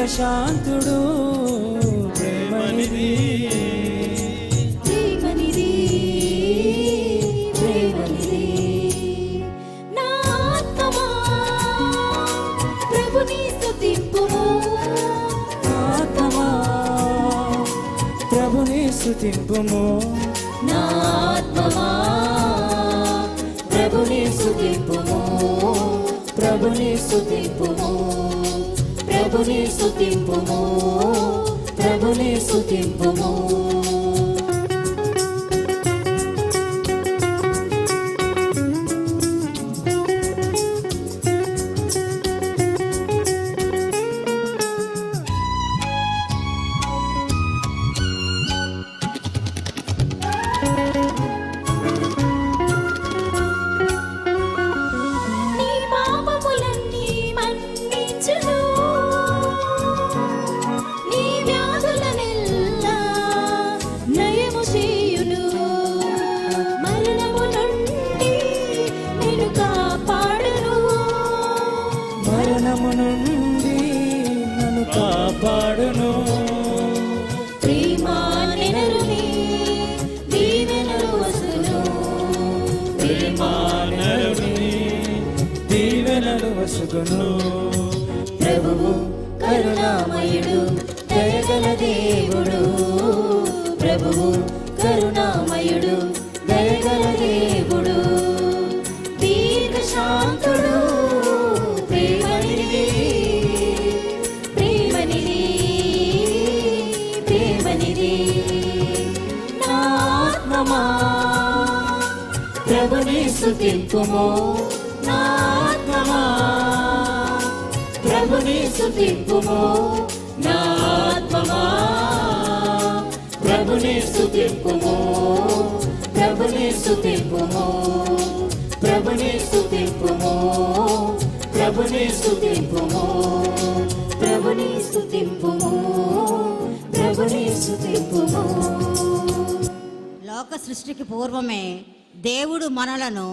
శాంతుడు ప్రేమనిధి ప్రేమనిధి ప్రేమనిధి నా ఆత్మమా ప్రభుని స్తుతింపుము ఆత్మమా ప్రభుని స్తుతింపుము నా ఆత్మమా ప్రభుని స్తుతింపుము ప్రభుని స్తుతింపుము ప్రభుని స్తుతింపుము ప్రభుని స్తుతింపుము నుండి నన్ను కాపాడును ప్రేమానరుని దీవెనలు వసును ప్రేమానరుని దీవెనలు వసుగును ప్రభువు కరుణామయుడు దయగల దేవుడు ప్రభువు కరుణామయుడు దయగల దేవుడు దీర్ఘశాంతుడు ప్రభుని స్తుతింపుము నా ఆత్మమా ప్రభుని స్తుతింపుము నా ఆత్మమా ప్రభుని స్తుతింపుము ప్రభుని స్తుతింపుము ప్రభుని స్తుతింపుము ప్రభుని స్తుతింపుము ప్రభుని స్తుతింపుము ప్రభుని స్తుతింపుము. లోక సృష్టికి పూర్వమే దేవుడు మనలను